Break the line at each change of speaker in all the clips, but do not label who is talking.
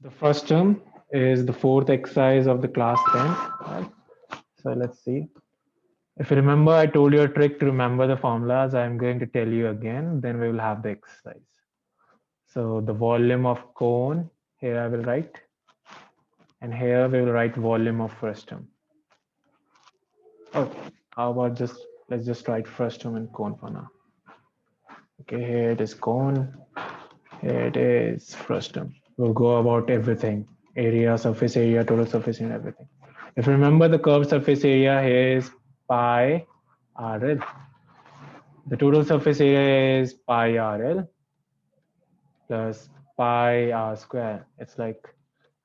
The first term is the fourth exercise of the class 10th. Right? So let's see. If you remember, I told you a trick to remember the formulas. I'm going to tell you again, then we will have the exercise. So the volume of cone, here I will write, and here we will write volume of frustum. Okay, how about let's just write frustum and cone for now. Okay, here it is cone, here it is frustum. We'll go about everything, area, surface area, total surface area, everything. If you remember the curved surface area, here is pi RL. The total surface area is pi RL plus pi r square. It's like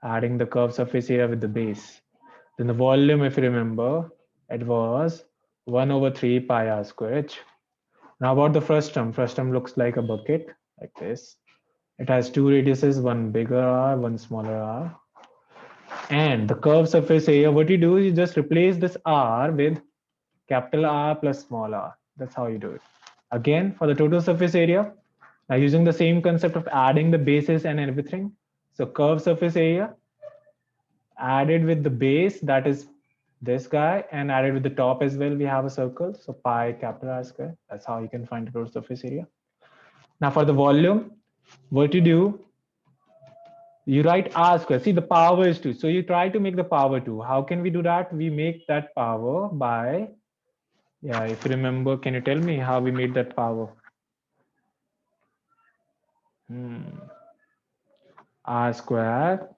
adding the curved surface area with the base. Then the volume, if you remember, it was 1 over 3 pi r square h. Now about the frustum. Frustum looks like a bucket, like this. It has two radiuses, one bigger r, one smaller r. And the curved surface area, what you do is you just replace this r with capital R plus small r. That's how you do it. Again, for the total surface area, now using the same concept of adding the bases and everything. So curved surface area added with the base, that is this guy, and added with the top as well, we have a circle. So pi capital R square. That's how you can find the total surface area. Now for the volume, what you do, you write R square. See, the power is 2. So you try to make the power 2. How can we do that? We make that power by, yeah, if you remember, can you tell me how we made that power? R square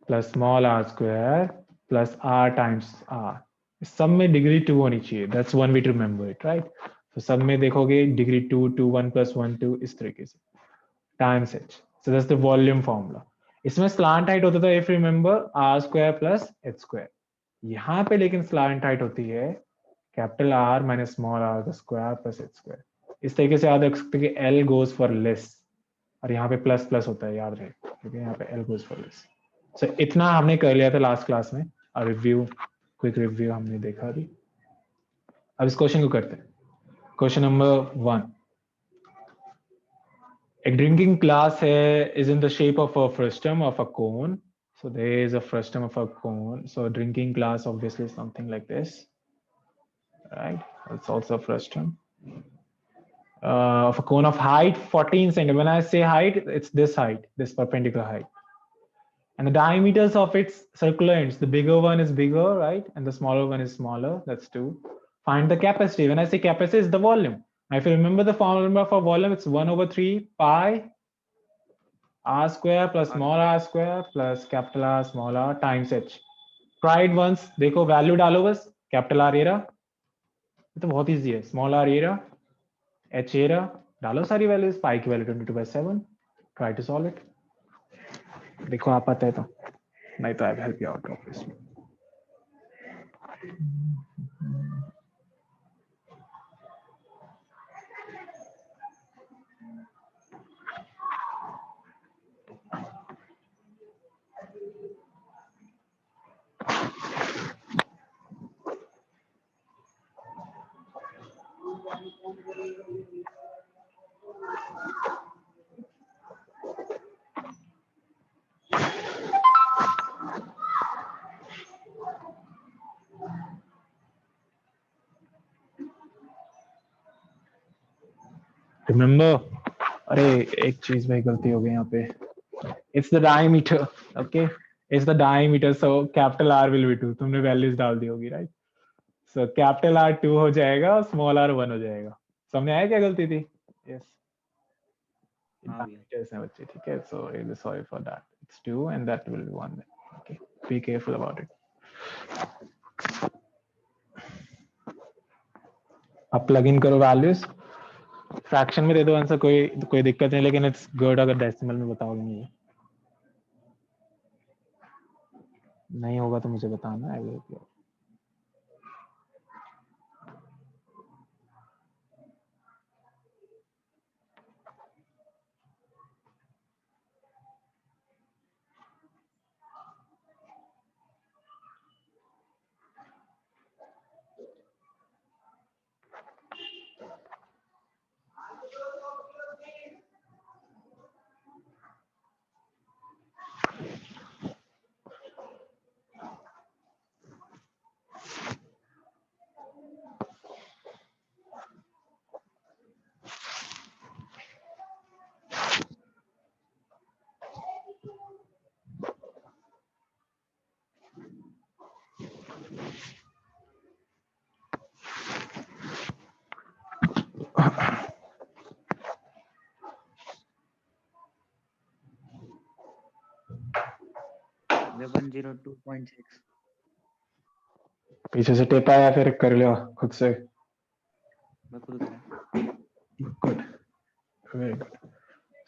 plus small r square plus r times r. सब में degree 2 होनी चाहिए. That's one way to remember it, right? So सब में देखोगे degree 2, 2, 1 plus 1, 2 इस तरीके से times h. So that's the volume formula. इसमें slant height होता था, if you remember, r square plus h square. यहाँ पे लेकिन slant height होती है capital R minus small r the square plus h square. इस तरीके से याद रख सकते कि L goes for less और यहाँ पे प्लस प्लस होता है, याद रहे, क्योंकि यहाँ पे L goes for less. So इतना हमने कर लिया था लास्ट क्लास में, और रिव्यू, क्विक रिव्यू हमने देखा अभी. अब इस क्वेश्चन को करते हैं. Question number 1. A drinking glass is in the shape of a frustum of a cone. So there is a frustum of a cone. So a drinking glass obviously is something like this, right? It's also a frustum of a cone of height 14 centimeters. When I say height, it's this height, this perpendicular height. And the diameters of its circular ends, the bigger one is bigger, right? And the smaller one is smaller. That's 2. Find the capacity. When I say capacity, it's the volume. Now, if you remember the formula for volume, it's 1 over 3 pi r square plus small r square plus capital R small r times h. Try it once. देखो value डालो बस. Capital R era, ये तो बहुत easy है. Small R area, H area, डालो सारी values. Pi की value 22/7. Try to solve it. देखो आप आता है तो, नहीं तो I will help you out obviously. Remember, अरे एक चीज में गलती हो गई यहाँ पे. It's the diameter. Okay, it's the diameter. So capital R will be 2. तुमने वैल्यूज डाल दी होगी, राइट? सो कैपिटल आर 2 हो जाएगा और स्मॉल आर 1 हो जाएगा. समझ आया क्या गलती थी? यस, डायमीटर्स हैं बच्चे, ठीक है. So really sorry for that. It's 2 and that will be 1. Okay, be careful about it. अब प्लग इन करो वैल्यूज. फ्रैक्शन में दे दो आंसर, कोई दिक्कत नहीं, लेकिन इट्स गुड अगर डेसिमल में बताओगे. मुझे नहीं होगा तो मुझे बताना. I will.
वे 102.6.
पीछे से टेप आया फिर कर लिया खुद से.
मैं खुद करा.
Good. Very good.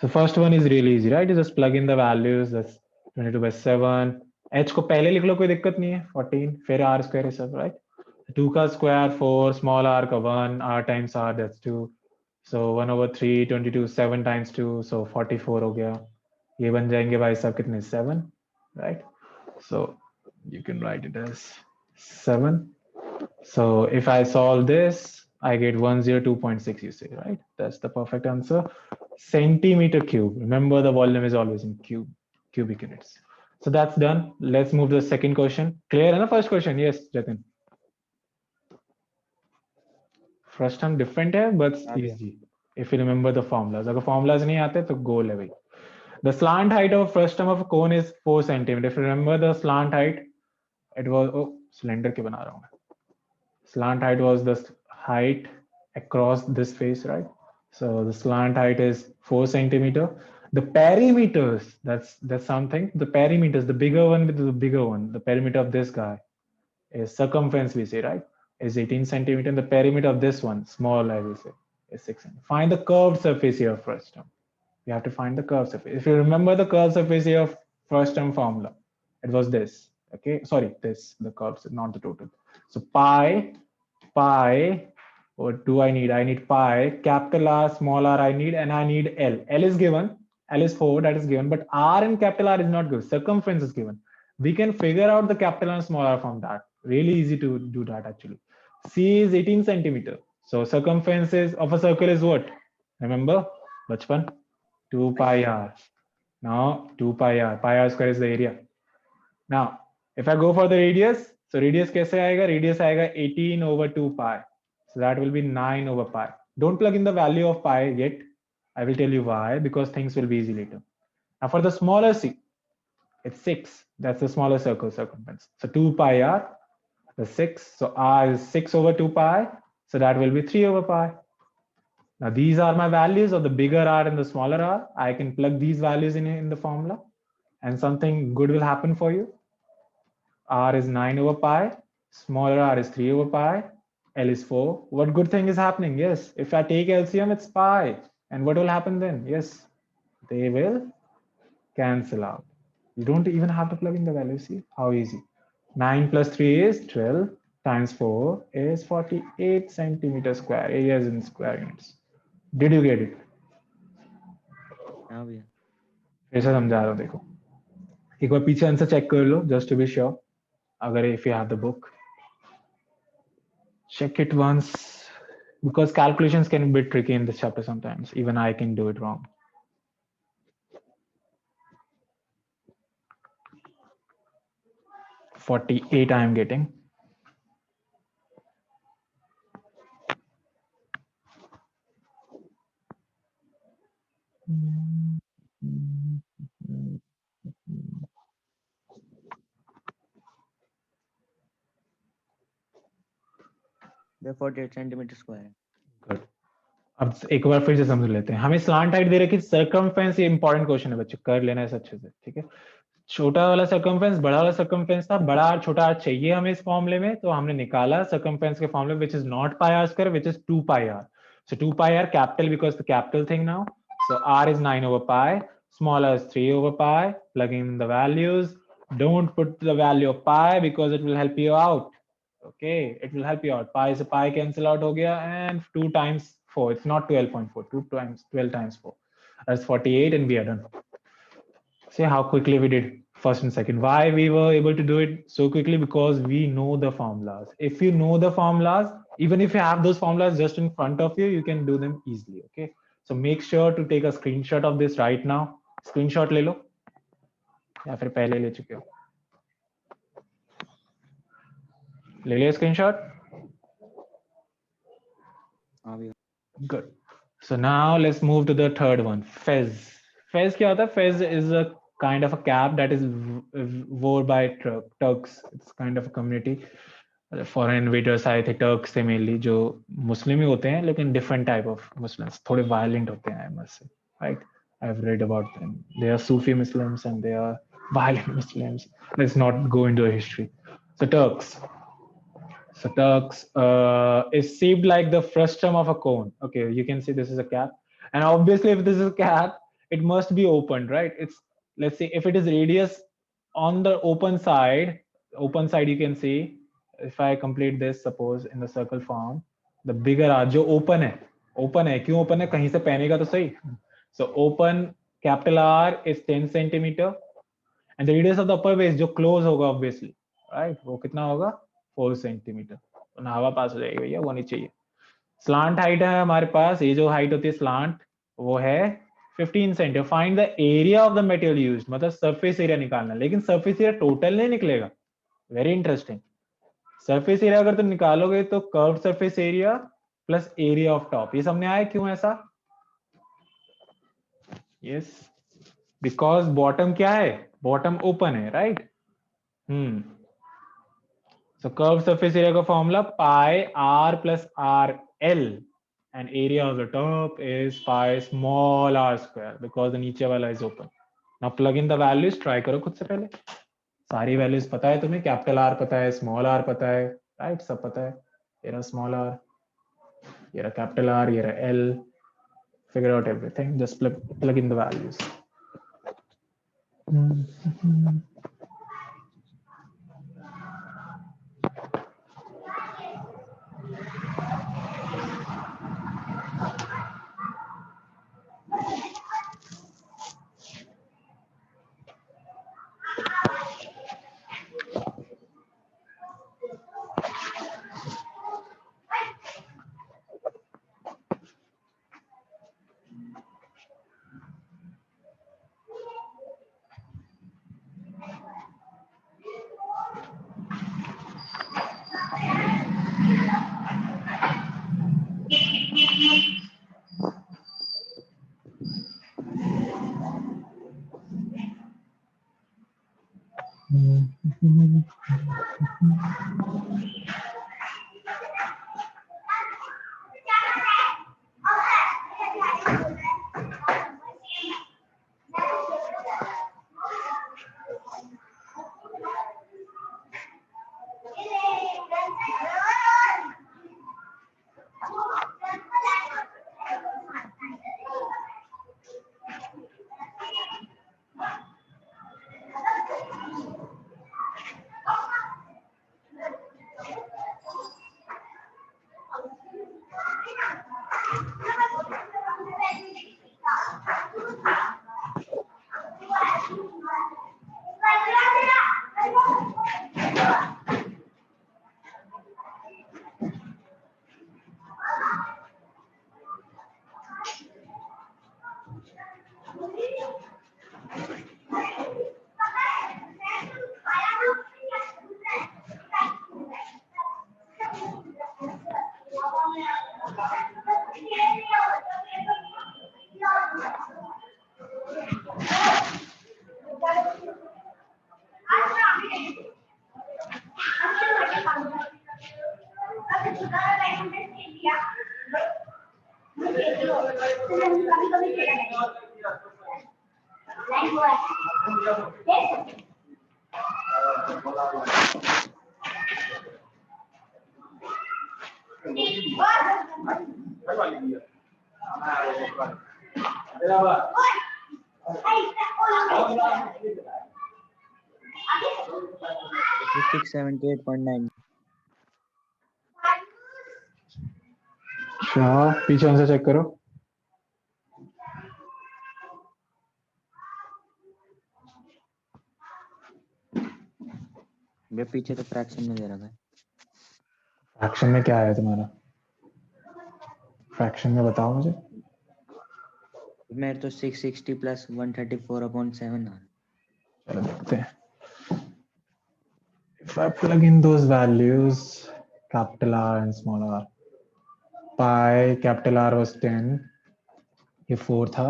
So first one is really easy, right? You just plug in the values. That's 22/7. H को पहले लिख लो, कोई दिक्कत नहीं है. 14. फिर R square है सब, right? 2 का square 4, small r का 1, R times R, that's 2. So 1/3, 22, 7 times 2, so 44 हो गया. ये बन जाएंगे भाई साहब कितने? 7, right? So you can write it as 7. So if I solve this, I get 102.6, you say, right? That's the perfect answer. Centimeter cube. Remember, the volume is always in cubic units. So that's done. Let's move to the second question. Clear on the first question? Yes, Jatin. First time different है, but
हाँ भैया.
easy. If you remember the formulas. अगर formulas नहीं आते तो go level. The slant height of frustum of a cone is 4 centimeter. If you remember the slant height, it was cylinder के बना रहा हूँ मैं. Slant height was the height across this face, right? So the slant height is 4 centimeter. The perimeters, that's something. The perimeters, the bigger one with the bigger one, the perimeter of this guy is circumference, we say, right? Is 18 centimeter. And the perimeter of this one, small, I will say, is 6 centimeter. Find the curved surface here first. You have to find the curved surface. If you remember the curved surface here of first term formula, it was this. Okay, sorry, this, the curves, not the total. So pi, what do I need? I need pi, capital R, small r I need, and I need L. L is given, L is 4, that is given, but R and capital R is not given, circumference is given. We can figure out the capital and small r from that. Really easy to do that actually. C is 18 centimeter. So circumference of a circle is what? Remember, Bachpan? 2 pi r. Now 2 pi r. Pi r square is the area. Now, if I go for the radius, so radius कैसे आएगा? Radius आएगा 18/2 pi. So that will be 9 pi. Don't plug in the value of pi yet. I will tell you why, because things will be easy later. Now for the smaller c, it's 6. That's the smaller circle circumference. So 2 pi r, the 6. So r is 6/2 pi. So that will be 3/pi. Now these are my values of the bigger r and the smaller r. I can plug these values in the formula and something good will happen for you. R is 9/pi, smaller r is 3/pi, L is 4. What good thing is happening? Yes, if I take LCM, it's pi. And what will happen then? Yes, they will cancel out. You don't even have to plug in the value. See how easy. 9 plus 3 is 12 times 4 is 48 centimeter square. Area is in square units. Did you get it?
हाँ भैया.
ऐसा समझा रहा हूँ देखो. एक बार पीछे answer check कर लो just to be sure. अगर if you have the book, check it once, because calculations can be tricky in this chapter sometimes. Even I can do it wrong. $48 I am getting.
Way 48 centimetre square है.
Good. अब एक बार फिर से समझ लेते हैं. हमें स्लांट हाइट दे रखी, सर्कमफेरेंस, ये इंपॉर्टेंट क्वेश्चन है बच्चों, कर लेना है अच्छे से, ठीक है. छोटा वाला सर्कमफेरेंस, बड़ा वाला सर्कमफेरेंस था, बड़ा आर छोटा आर चाहिए हमें इस फॉर्मूले में, तो हमने निकाला सर्कमफेरेंस के फॉर्मूले, which is not pi are square, which is 2 pi R. So 2 pi r capital because the capital thing now. So r is 9/pi, small r is 3/pi. Plug in the values. Don't put the value of pi because it will help you out. Okay, it will help you out. Pi is a pi cancel out ho gaya, and 2 times 4. It's not 12.4. 2 times 12 times 4. That's 48, and we are done. See how quickly we did first and second. Why we were able to do it so quickly? Because we know the formulas. If you know the formulas, even if you have those formulas just in front of you, you can do them easily. Okay, so make sure to take a screenshot of this right now. Screenshot ले लो या फिर पहले ले चुके हो? ले लिया screenshot?
हाँ भैया.
Good. So now let's move to the third one. Fez. Fez क्या होता है? Fez is a kind of a cap that is worn by Turks. It's kind of a community. Foreign invaders आए थे Turks से mainly, जो मुस्लिम ही होते हैं लेकिन डिफरेंट टाइप ऑफ मुस्लिम्स, थोड़े वायलेंट होते हैं I must say, right. I have read about them. They are Sufi Muslims and they are violent Muslims. Let's not go into a history. So Turks. So Turks is shaped like the frustum of a cone. Okay, you can see this is a cap, and obviously, if this is a cap, it must be opened, right? It's, let's say if it is radius on the open side you can see. If I complete this, suppose in the circle form, the bigger R जो open है क्यों open है कहीं से पहनेगा तो सही. So open capital R is 10 centimeter and the radius of the upper base जो close होगा obviously, right? वो कितना होगा 4 centimeter. तो ना हवा पास हो जाएगी भैया, वो नहीं चाहिए. स्लांट हाइट है हमारे पास, ये जो हाइट होती है स्लांट वो है 15 centimetre. Find the area of the material used, मतलब सरफेस एरिया निकालना. लेकिन सरफेस एरिया टोटल नहीं निकलेगा. Very interesting. सरफेस एरिया अगर तुम निकालोगे तो curve surface area plus area of top. ये सामने आया क्यों ऐसा? यस, बिकॉज बॉटम क्या है, बॉटम ओपन है, right. So curved surface area का formula pi r plus r l and area of the top is pi small r square because the नीचे वाला is open. Now plug in the values. Try करो खुद से पहले. सारी values पता है तुम्हें, कैपिटल R पता है, स्मॉल r पता है, राइट, सब पता है. ये रहा स्मॉल r, ये रहा कैपिटल R, ये रहा L. Figure out everything. Just plug in the values.
Six 78.9.
अच्छा, पीछे से चेक करो.
ये पीछे तो फ्रैक्शन में दे रखा है.
फ्रैक्शन में क्या है तुम्हारा? फ्रैक्शन में बताओ मुझे.
मेरे तो 660 प्लस 134/7 आ.
चलो देखते हैं. If I plug in those values, capital R and small r, pi capital R was 10, ये 4 था,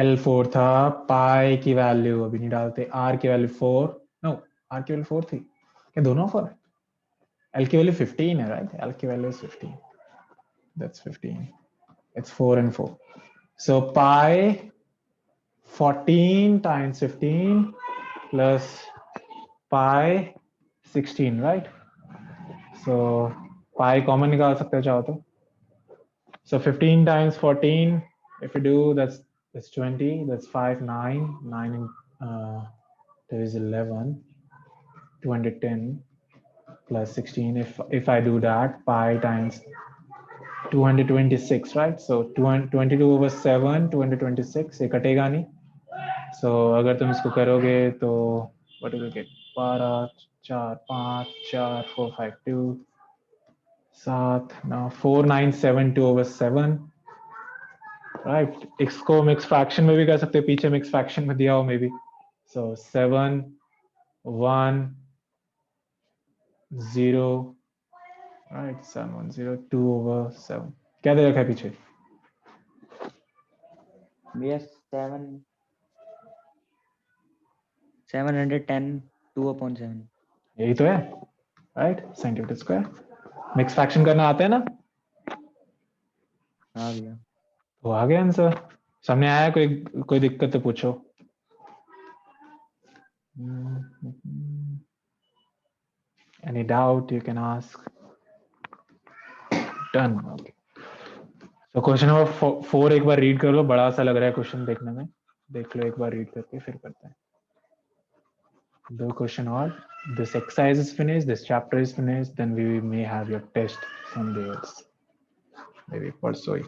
L 4 था, pi की वैल्यू अभी नहीं डालते, R की वैल्यू 4, no, R की वैल्यू 4 थी क्या? दोनों 4? L की वैल्यू 15 है, right? L की value is 15. That's 15. It's 4 and 4. So pi 14 times 15 plus pi 16, right? So pi common निकाल सकते हो चाहो तो. So 15 times 14, if you do, that's 20, that's 5, 9, 9 there is 11, 210 plus 16. If I do that, pi times 226, right? So 22 over 7, 226, ये कटेगा नहीं. So अगर तुम इसको करोगे तो what do you get? 12, 4, 5, 4, 4, 5, 2, 7, now 4972 over 7. Right. इसको मिक्स फ्रैक्शन में भी कर सकते हो, पीछे मिक्स फ्रैक्शन में दिया हो may be. So 7 1 0, right. 7 1 0 2 over 7. क्या दे रखा है पीछे?
भैया 710 2/7.
यही तो है, right. Centimetre square. Mix fraction करना आता है ना?
हाँ भैया.
तो आ गया आंसर. सामने आया? कोई दिक्कत तो पूछो. Any doubt you can ask. Done. Okay. तो क्वेश्चन नंबर 4 एक बार रीड कर लो, बड़ा सा लग रहा है क्वेश्चन देखने में. देख लो एक बार रीड करके फिर करते हैं. The question or this exercise is finished, this chapter is finished, then we may have your test someday else, maybe परसों ही.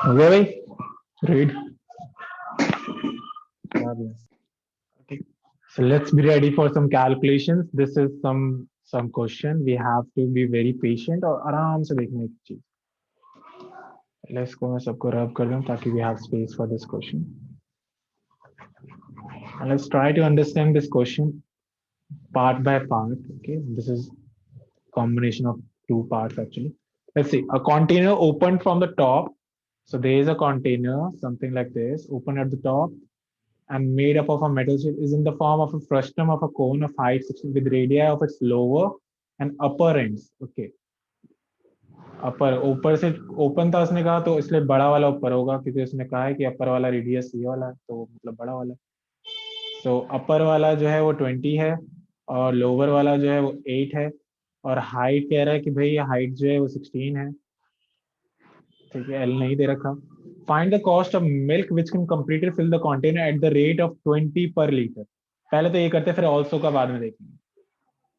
Okay, bhai? Read. Okay. So let's be ready for some calculations. This is some question. We have to be very patient और आराम से देखने की चीज. Let's go. मैं सबको रब कर दूं ताकि we have space for this question. And let's try to understand this question part by part. Okay, this is combination of two parts actually. Let's see, a container opened from the top. So there is a container, something like this, open at the top and made up of a metal sheet, is in the form of a frustum of a cone of height 60 with radii of its lower and upper ends. Okay, अपर ऊपर से open था उसने कहा, तो इसलिए बड़ा वाला ऊपर होगा क्योंकि उसने कहा है कि अपर वाला रेडियस ये वाला है, तो मतलब बड़ा वाला. सो अपर वाला जो है वो 20 है और लोअर वाला जो है वो 8 है और हाइट कह रहा है कि भाई ये हाइट जो है वो 16 है. ठीक है, एल नहीं दे रखा. Find the cost of milk which can completely fill the container at the rate of 20 per litre. पहले तो ये करते फिर ऑल्सो का बाद में देखेंगे.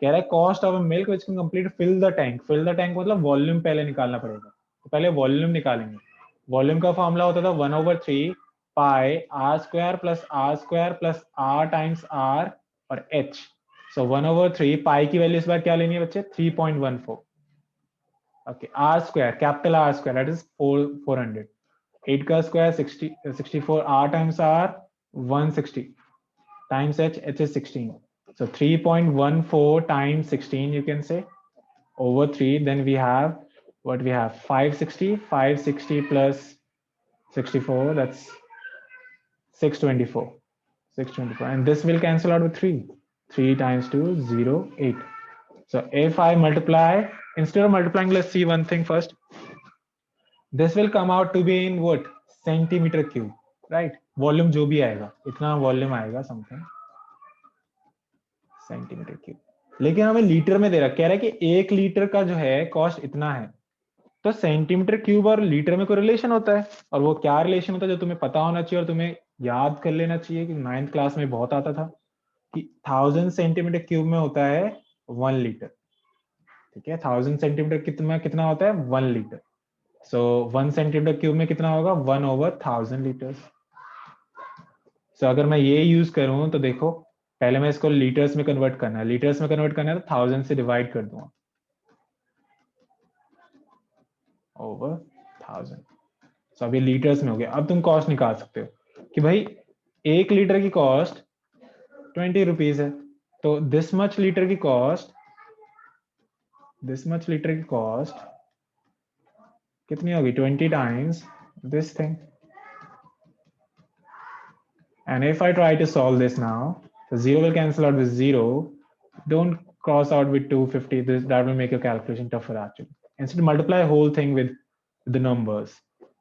कह रहा है cost of milk which can complete fill the tank. Fill the tank मतलब वॉल्यूम पहले निकालना पड़ेगा, तो पहले वॉल्यूम निकालेंगे. वॉल्यूम का फॉर्मूला होता था 1/3 pi are square plus r times r और एच. सो 1/3 पाई की वैल्यू इस बार क्या लेनी है बच्चे? 3.14. Okay, r square capital r square that is 400. 8 का square 64. R times r 160 times h is 16. So 3.14 times 16 you can say over 3. Then we have what we have 560 plus 64, that's 624. And this will cancel out with 3. 3 times 2 0 8. So if I multiply, instead of multiplying, let's see one thing first. This will come out to be in what? Centimeter cube, right? Volume जो भी आएगा इतना volume आएगा something centimetre cube. लेकिन हमें litre में दे रहा, कह रहा है कि 1 लीटर का जो है कॉस्ट इतना है. तो सेंटीमीटर क्यूब और लीटर में कोई रिलेशन होता है, और वो क्या रिलेशन होता है जो तुम्हें पता होना चाहिए और तुम्हें याद कर लेना चाहिए कि 9th क्लास में बहुत आता था कि 1000 सेंटीमीटर क्यूब में होता है 1 लीटर. ठीक है, 1000 सेंटीमीटर कितना होता है? 1 लीटर. सो 1 सेंटीमीटर क्यूब में कितना होगा? 1/1000 लीटर्स. सो अगर मैं ये यूज करूं तो देखो, पहले मैं इसको लीटर्स में कन्वर्ट करना है, लीटर्स में कन्वर्ट करना है तो 1000 से डिवाइड कर दूंगा ओवर 1000। सो अभी लीटर्स में हो गया। अब तुम कॉस्ट निकाल सकते हो कि भाई 1 लीटर की कॉस्ट 20 रुपीज है, तो दिस मच लीटर की कॉस्ट, कितनी होगी? 20 times this thing. And if I try to solve this now, so 0 will cancel out with 0. Don't cross out with 250. That will make your calculation tougher actually. Instead, multiply the whole thing with the numbers.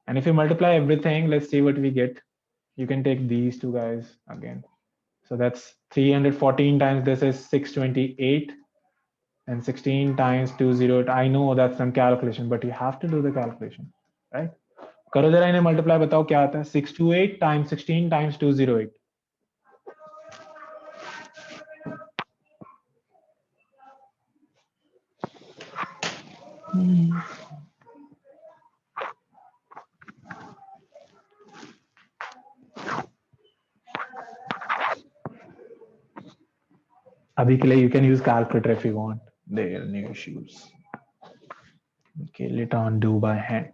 And if you multiply everything, let's see what we get. You can take these two guys again. So that's 314 times this is 628, and 16 times 20. I know that's some calculation, but you have to do the calculation, right? करो जरा इन्हें multiply, बताओ क्या आता है? 628 times 16 times 208. अभी के लिए you can use calculator if you want. There are no issues. Okay, let on do by hand.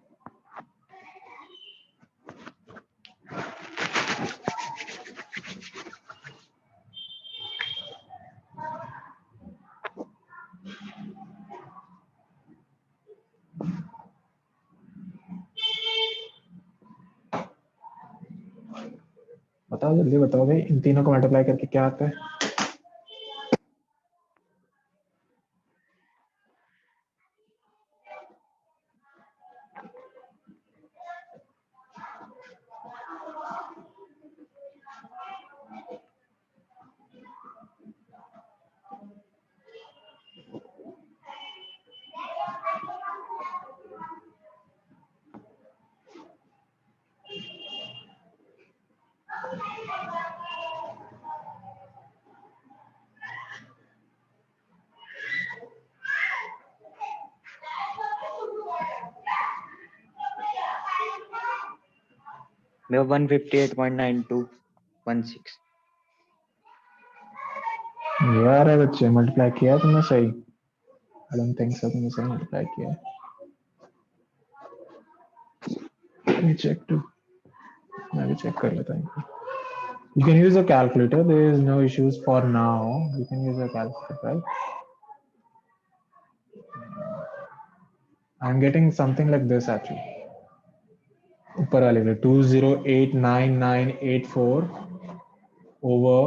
बताओ जल्दी बताओ भाई, इन तीनों को मल्टीप्लाई करके क्या आता है?
मैं 158.9216।
यार है बच्चे, मल्टीप्लाई किया है तुमने सही? आई डोंट थिंक सो तुमने सही मल्टीप्लाई किया है। Let me check too. मैं भी चेक कर लेता हूँ। You can use a calculator. There is no issues for now. You can use a calculator, right? I'm getting something like this actually. ऊपर वाले में 20899984 over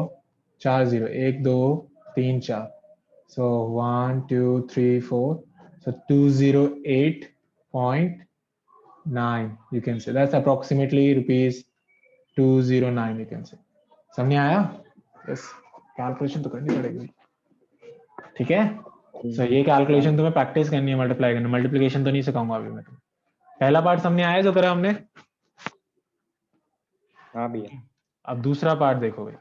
40, 1 2 3 4, so 1 2 3 4, so 208.9 you can say. That's approximately rupees 209 you can say. समझ आया? Yes, calculation तो करनी पड़ेगी, ठीक है? सो ये कैलकुलेशन तुम्हें प्रैक्टिस करनी है, मल्टीप्लाई करना। मल्टीप्लिकेशन तो नहीं सिखाऊंगा अभी मैं तुम्हें। पहला पार्ट समझ आया जो करा हमने?
हाँ भैया।
अब दूसरा पार्ट देखोगे,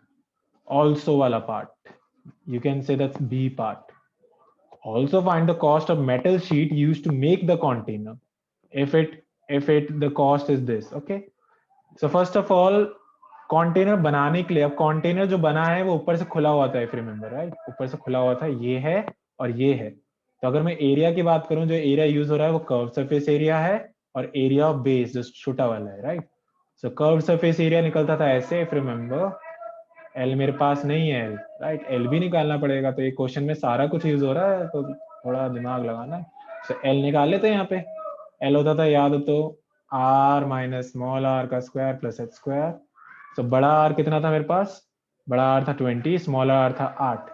also वाला part, you can say that's B part. Also find the cost of metal sheet used to make the container if the cost is this. Okay, so first of all, container बनाने के लिए, अब container जो बना है वो ऊपर से खुला हुआ था, इफ रिमेंबर राइट, ऊपर से खुला हुआ था, ये है और ये है। तो अगर मैं एरिया की बात करूं, जो एरिया यूज हो रहा है वो कर्व सरफेस एरिया है और एरिया ऑफ बेस जो छोटा वाला है, राइट? सो कर्व सरफेस एरिया निकलता था ऐसे, इफ रिमेंबर। एल मेरे पास नहीं है, एल राइट, एल भी निकालना पड़ेगा। तो एक क्वेश्चन में सारा कुछ यूज हो रहा है तो थोड़ा दिमाग लगाना है। तो एल निकाल लेते हैं। यहाँ पे एल होता था, याद हो तो, आर माइनस स्मॉल आर का स्क्वायर प्लस एच स्क्वायर। तो बड़ा आर कितना था मेरे पास? बड़ा आर था 20, स्मॉल आर था 8।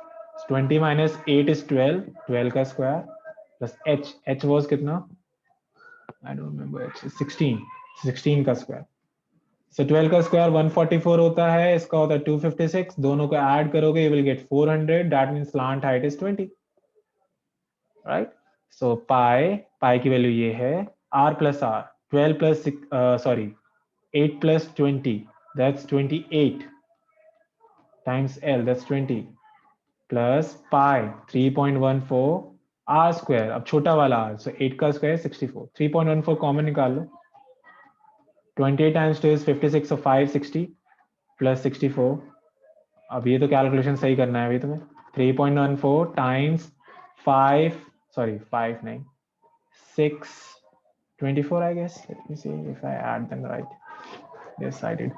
20 माइनस 8 इज 12, 12 का square plus H, H was कितना? आई डोंट रिमेंबर, एच 16, 16 का स्क्वायर। सो 12 का स्क्वायर 144 होता है, इसका होता है 256। दोनों को ऐड करोगे you will get 400, that means slant height is 20, right? So pi, pi की वैल्यू ये है, r plus r, 12 plus sorry 8 plus 20, that's 28 times l, that's 20 plus pi 3.14 r square, अब छोटा वाला r, सो 8 का स्क्वायर 64, 3.14 कॉमन निकाल लो, 28 times 2 is 56, so 560 plus 64। अब ये तो कैलकुलेशन सही करना है अभी तुम्हें। 3.14 टाइम्स 5, सॉरी 5 नहीं, 624 I guess. Let me see if I add them right. Yes, I did.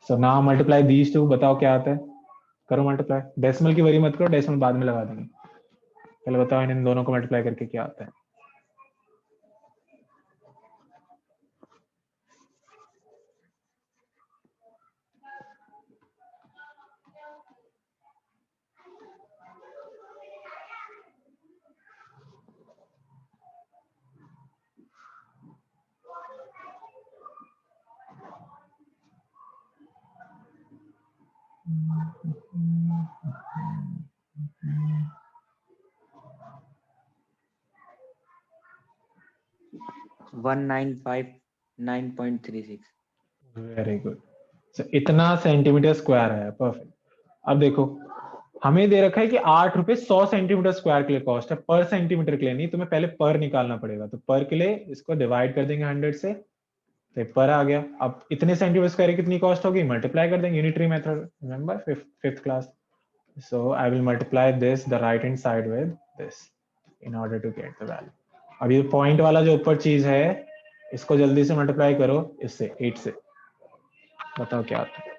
So now multiply these two. बताओ क्या आता है, करो मल्टीप्लाई। डेसिमल की वरी मत करो, डेसिमल बाद में लगा देंगे। पहले बताओ इन दोनों को मल्टीप्लाई करके क्या आता है।
वन 959.36।
Very good. सो इतना सेंटीमीटर स्क्वायर है, परफेक्ट। अब देखो हमें दे रखा है कि 8 रुपए 100 सेंटीमीटर स्क्वायर के लिए कॉस्ट है, पर सेंटीमीटर के लिए नहीं। तुम्हें पहले पर निकालना पड़ेगा, तो पर के लिए इसको डिवाइड कर देंगे 100 से, तो पर आ गया। अब इतने सेंटीमीटर स्क्वायर की कितनी कॉस्ट होगी, मल्टीप्लाई कर देंगे, unitary method, remember fifth class. So I will multiply this the right hand side with this in order to get the value. अब ये पॉइंट वाला जो ऊपर चीज है, इसको जल्दी से मल्टीप्लाई करो इससे, 8 से। बताओ क्या आता है,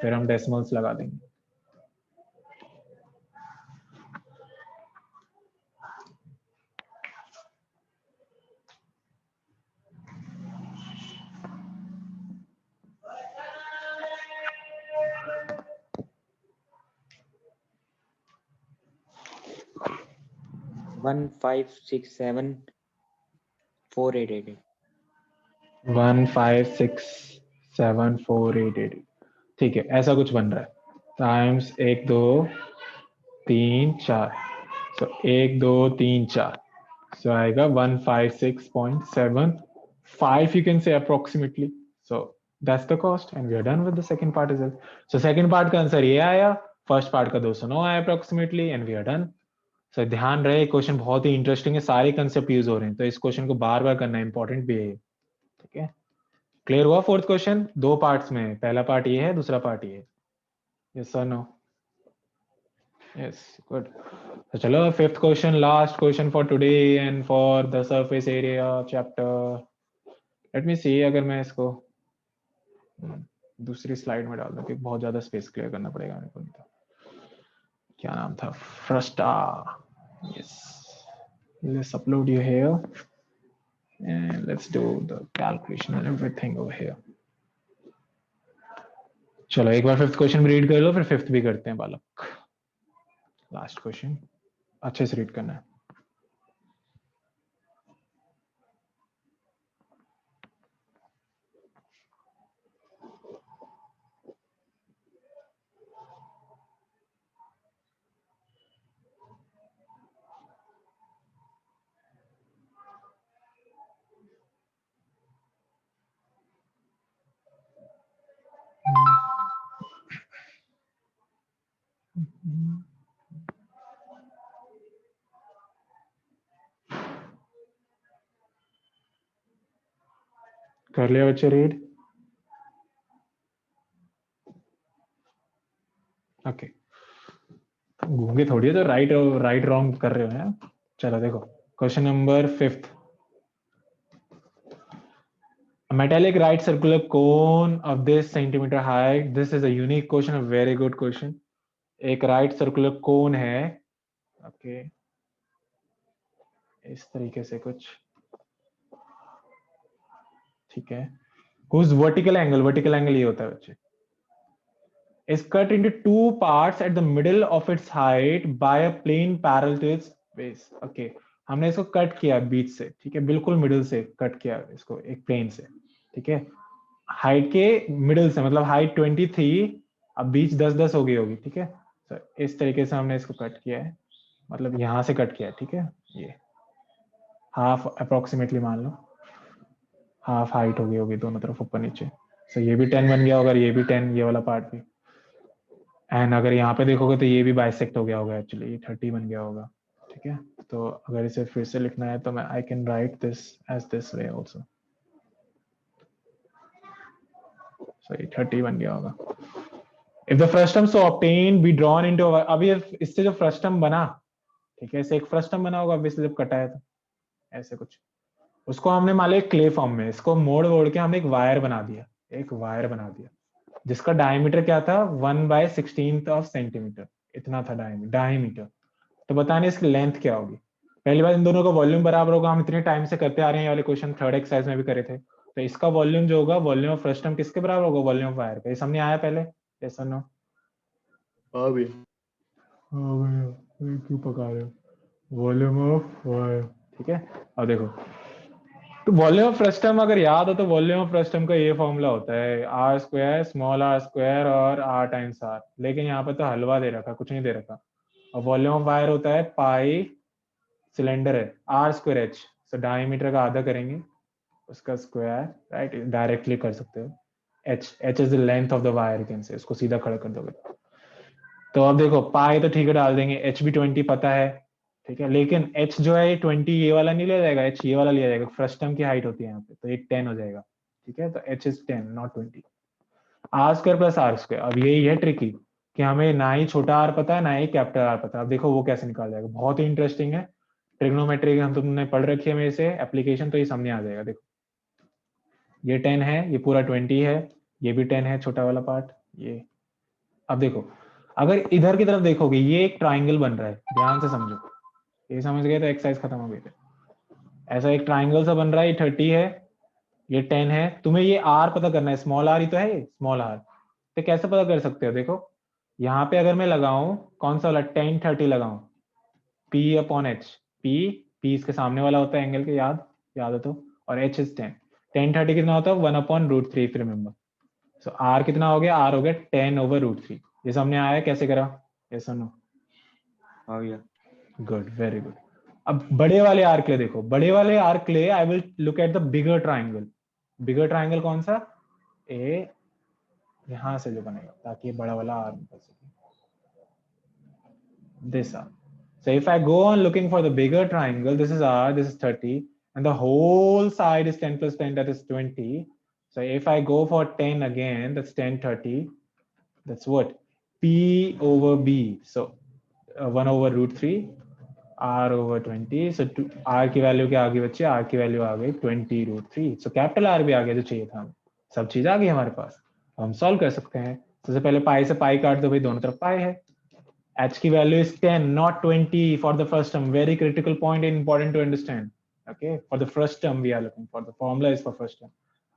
फिर हम डेसिमल्स लगा देंगे।
वन 5674888।
1567488, ठीक है, ऐसा कुछ बन रहा है। टाइम्स 1 2 3 4, सो 1 2 3 4, सो आएगा 156.75, you can say approximately. So that's the cost and we are done with the second part as well. So second part का आंसर ये आया, फर्स्ट पार्ट का 209 आया approximately and we are done. So ध्यान रहे, question बहुत ही interesting है, सारे कंसेप्ट यूज हो रहे हैं, तो इस क्वेश्चन को बार बार करना इंपॉर्टेंट भी है, ठीक है। क्लियर हुआ फोर्थ क्वेश्चन? दो पार्ट्स में, पहला पार्ट ये है, दूसरा पार्ट ये है। यस और नो? Yes, good. तो चलो fifth question, last question for today and for the surface area chapter. Let me see, अगर मैं इसको दूसरी स्लाइड में डाल दूं, क्योंकि बहुत ज्यादा स्पेस क्लियर करना पड़ेगा मेरे को, नहीं तो। क्या नाम था, frusta. Yes, let's upload you here and let's do the calculation and everything over here. चलो एक बार फिफ्थ क्वेश्चन भी रीड कर लो, फिर फिफ्थ भी करते हैं बालक। लास्ट क्वेश्चन अच्छे से रीड करना है। कर लिया बच्चे रीड? ओके, गूंगे थोड़ी है तो राइट रॉन्ग कर रहे हो हैं। चलो देखो question number fifth. A metallic right circular cone of this centimeter height. This is a unique question, a very good question. एक राइट सर्कुलर कोन है, ओके, इस तरीके से कुछ, ठीक है। whose vertical angle ये होता है बच्चे, is cut into two parts at the middle of its height by a plane parallel to its base. Okay, हमने इसको कट किया बीच से, ठीक है, बिल्कुल मिडिल से कट किया इसको एक प्लेन से, ठीक है। हाइट के मिडिल से, मतलब हाइट 20 थी, अब बीच 10-10 हो गई होगी, ठीक है। तो इस तरीके से हमने इसको कट किया है, मतलब यहाँ से कट किया है, ठीक है। ये हाफ अप्रोक्सीमेटली मान लो, हाफ हाइट हो गई होगी दोनों तरफ ऊपर नीचे। सो ये भी 10 बन गया होगा, ये भी 10, ये वाला पार्ट भी। एंड अगर यहाँ पे देखोगे तो ये भी बाइसेक्ट हो गया होगा, एक्चुअली ये 30 बन गया होगा, ठीक है। तो अगर इसे फिर से लिखना है तो मैं I can write this as this way also. सही 30 बन गया होगा। If the frustum so obtain be drawn into, अभी इससे जो फ्रस्टम बना, ठीक है, इससे एक फ्रस्टम बना होगा ऑब्वियसली जब कटा है तो, ऐसे कुछ। उसको हमने मान लिया क्ले फॉर्म में, इसको मोड़ वोड़ के हमने एक वायर बना दिया, एक वायर बना दिया जिसका डायमीटर क्या था 1/16 सेंटीमीटर, इतना था डायमीटर। तो बताने इसकी लेंथ क्या होगी। पहली बात, इन दोनों का वॉल्यूम बराबर होगा, हम इतने टाइम से करते आ रहे हैं, ये वाले क्वेश्चन थर्ड एक्सरसाइज में भी करे थे। तो इसका वॉल्यूम जो होगा, वॉल्यूम ऑफ फ्रस्टम किसके बराबर होगा, वॉल्यूम ऑफ वायर का। ये सामने आया पहले, यस और नो?
हाँ भैया।
हाँ भैया, ये क्यों पका रहे हो, वॉल्यूम ऑफ वायर, ठीक है। अब देखो, तो वॉल्यूम ऑफ फ्रस्टम अगर याद हो तो वॉल्यूम ऑफ फ्रस्टम का ये फॉर्मूला होता है R square small R square और आर टाइम्स आर, लेकिन यहाँ पे तो हलवा दे रखा, कुछ नहीं दे रखा। और वॉल्यूम ऑफ वायर होता है पाई, सिलेंडर है R square H, so diameter का आधा करेंगे उसका स्क्वायर, राइट, डायरेक्टली कर सकते हो। H is the length of the wire, can say उसको सीधा खड़ा कर दोगे। तो अब देखो पाई तो ठीक है डाल देंगे, एच भी 20 पता है, ठीक है, लेकिन एच जो है 20 ये वाला नहीं लिया जाएगा, एच ये वाला लिया जाएगा, फ्रस्टम की हाइट होती है यहाँ पे, तो ये 10 हो जाएगा, ठीक है। तो H is 10 not 20। R square plus R square, अब यही है ट्रिकी कि हमें ना ही छोटा आर पता है ना ही कैपिटल आर पता है। अब देखो वो कैसे निकाल जाएगा, बहुत ही इंटरेस्टिंग है। ट्रिग्नोमेट्री हम तुमने पढ़ रखी है मेरे से एप्लीकेशन, तो ये सामने आ जाएगा। देखो ये 10 है, ये पूरा 20 है, ये भी 10 है छोटा वाला पार्ट ये। अब देखो अगर इधर की तरफ देखोगे, ये एक ट्राइंगल बन रहा है, ध्यान से समझो, ये समझ गए तो एक्सरसाइज खत्म हो गई थी। ऐसा एक ट्राइंगल सा बन रहा है, ये 30 है, ये 10 है, तुम्हें ये आर पता करना है, स्मॉल आर ही तो है, ये स्मॉल आर। तो कैसे पता कर सकते हो, देखो यहाँ पे अगर मैं लगाऊं कौन सा वाला 10 30 लगाऊं, P upon H, P, P इसके सामने वाला होता है एंगल के, याद याद हो तो, और एच इज 10, 10 30 कितना होता है 1/√3, फिर रिमेंबर। सो आर कितना हो गया, आर हो गया 10/√3। ये सामने आया कैसे करा, ये सुनो।
हाँ भैया।
Good, very good. अब बड़े वाले आर्क ले देखो, बड़े वाले आर्क ले I will look at the bigger triangle. Bigger triangle कौन सा, ए, यहां से जो बनेगा ताकि ये बड़ा वाला आर्क निकल सके, this arc. So if I go on looking for the bigger triangle, this is r, this is 30, and the whole side is 10 plus 10, that is 20. So if I go for 10 again, that's 10 30, that's what, p over b. So 1/√3 r over 20. So r की value क्या आ गई बच्चे, r की value आ गई 20√3। So capital R भी आ गया जो चाहिए था हमें, सब चीज आ गई हमारे पास, हम सॉल्व कर सकते हैं। सबसे पहले पाई से पाई काट दो भाई, दोनों तरफ पाई है। H की value is 10, not 20 for the first term. Very critical point and important to understand. Okay, for the first term we are looking for. The formula is for first term.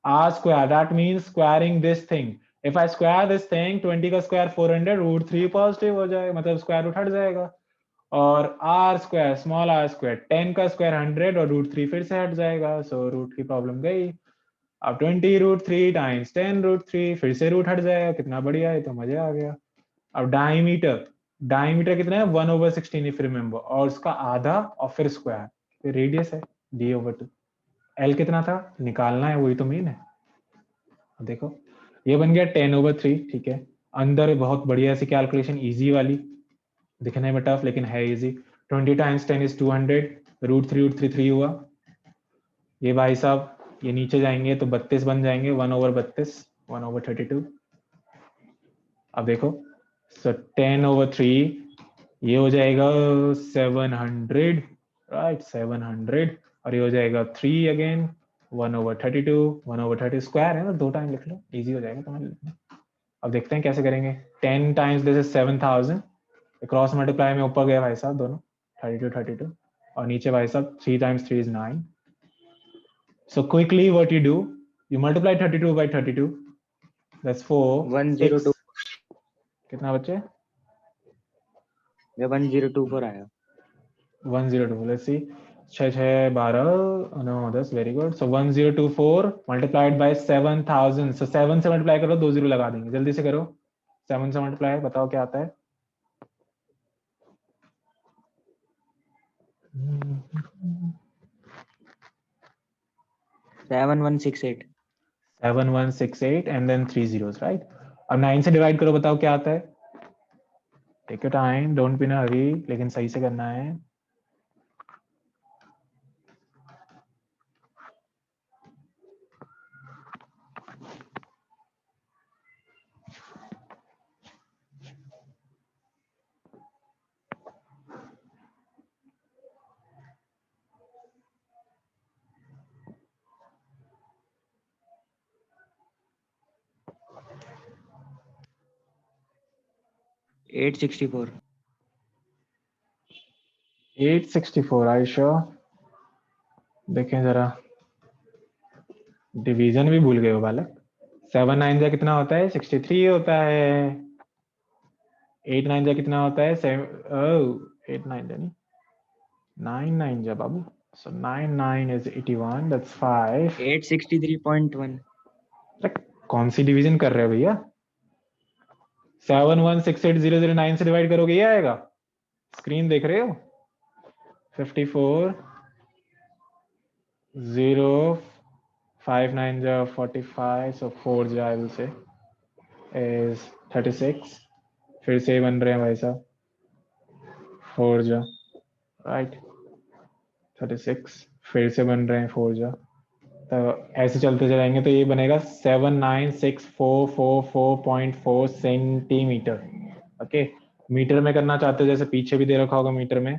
R square, that means squaring this thing. If I square this thing, 20 का square 400, √3 positive हो जाएगा, मतलब square root हट जाएगा। और r square small r square 10 का square 100 और √3 फिर से हट जाएगा, सो रूट की प्रॉब्लम गई। अब 20√3 टाइम्स 10√3, फिर से रूट हट जाएगा, कितना बढ़िया है, तो मजा आ गया। अब डायमीटर, डायमीटर कितना है 1/16 इफ रिमेंबर, और उसका आधा और फिर स्क्वायर, फिर रेडियस है d/2। एल कितना था निकालना है, वही तो मेन है। देखो ये बन गया 10/3, ठीक है। अंदर बहुत बढ़िया सी कैलकुलेशन, इजी वाली, दिखने में टफ लेकिन है इजी। 20 टाइम्स 10 इज 200, √3 3 हुआ। ये भाई साहब ये नीचे जाएंगे तो 32 बन जाएंगे, 1/32, 1/32। अब देखो, सो 10/3 ये हो जाएगा 700, राइट 700, और ये हो जाएगा 3 अगेन 1/32, 1/30 स्क्वायर है ना, 2 टाइम लिख लो, इजी हो जाएगा तुम्हारे लिखना। अब देखते हैं कैसे करेंगे। 10 times this is 7000, cross multiply में ऊपर गया भाई साहब दोनों, 32 और नीचे भाई साहब 3 times 3 is 9। So quickly what you do, you multiply 32 by 32, that's 4 6,
102।
कितना बच्चे,
1024 आया।
102, let's see, 6 6 12 9 10, very good. So 1024 multiplied by 7000, सो 7 से मल्टीप्लाई करो, 2 जीरो लगा देंगे, जल्दी से करो। 7 से मल्टीप्लाई बताओ क्या आता है।
7168।
7168 एंड देन 3 zeros, राइट। अब 9 से डिवाइड करो, बताओ क्या आता है। Take your time, don't be in a hurry, लेकिन सही से करना है।
864.
864 आयशा, देखें जरा, डिवीजन भी भूल गए हो बालक। 7 9 जा कितना होता है? 63 होता है। 8 9 जा कितना होता है? 8 9 जा नहीं, 9 9 जा बाबू। So 9 9 is 81, that's 5.
863.1.
कौन सी डिवीजन कर रहे हो भैया? 7168009 से डिवाइड करोगे ये आएगा। स्क्रीन देख रहे हो? 54 0 5 9 जा 45, so 4 जा I will say is 36। फिर से बन रहे हैं भाई साहब 4 जा, राइट 36, फिर से बन रहे हैं 4 जा। तो ऐसे चलते जाएंगे तो ये बनेगा 79644.4 सेंटीमीटर। ओके, मीटर में करना चाहते हो जैसे पीछे भी दे रखा होगा मीटर में,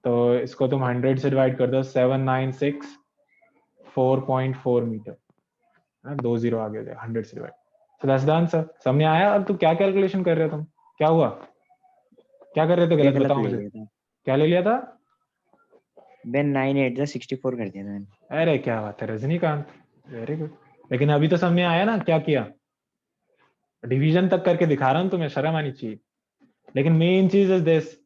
तो इसको तुम 100 से डिवाइड कर दो, 796.4 मीटर, 2 0 आगे हो जाए 100 से divide. So that's the answer. समझ आया? अब तुम क्या कैलकुलेशन कर रहे हो? तुम क्या हुआ, क्या कर रहे थे
ये
गलत?
गलत
बताओ
ले
मुझे,
लिया था
क्या ले लिया था?
मैं। 9 8 जा 64 कर दिया था मैंने।
अरे क्या बात है रजनीकांत, वेरी गुड। लेकिन अभी तो समझ आया ना क्या किया? डिवीजन तक करके दिखा रहा हूं, तुम्हें शर्म आनी चाहिए। लेकिन मेन चीज इज दिस,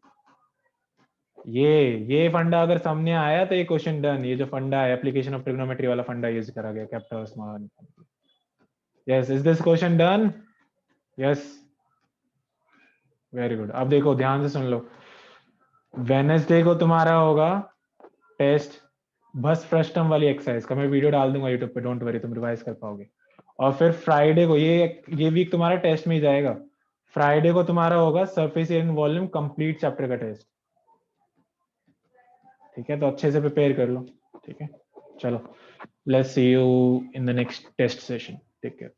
ये फंडा अगर सामने आया तो ये क्वेश्चन डन। ये जो फंडा है एप्लीकेशन ऑफ ट्रिग्नोमेट्री वाला फंडा यूज करा गया, capital small. Yes, is this question done? Yes, very good. अब देखो ध्यान से सुन लो, वेनेसडे को तुम्हारा होगा टेस्ट बस फ्रस्टम वाली एक्सरसाइज का, मैं वीडियो डाल दूंगा यूट्यूब पे, डोंट वरी, तुम रिवाइज कर पाओगे। और फिर फ्राइडे को ये वीक तुम्हारा टेस्ट में ही जाएगा। फ्राइडे को तुम्हारा होगा surface area volume complete chapter का टेस्ट। ठीक है, तो अच्छे से प्रिपेयर कर लो। ठीक है, चलो, let's see you in the next test session. Take care.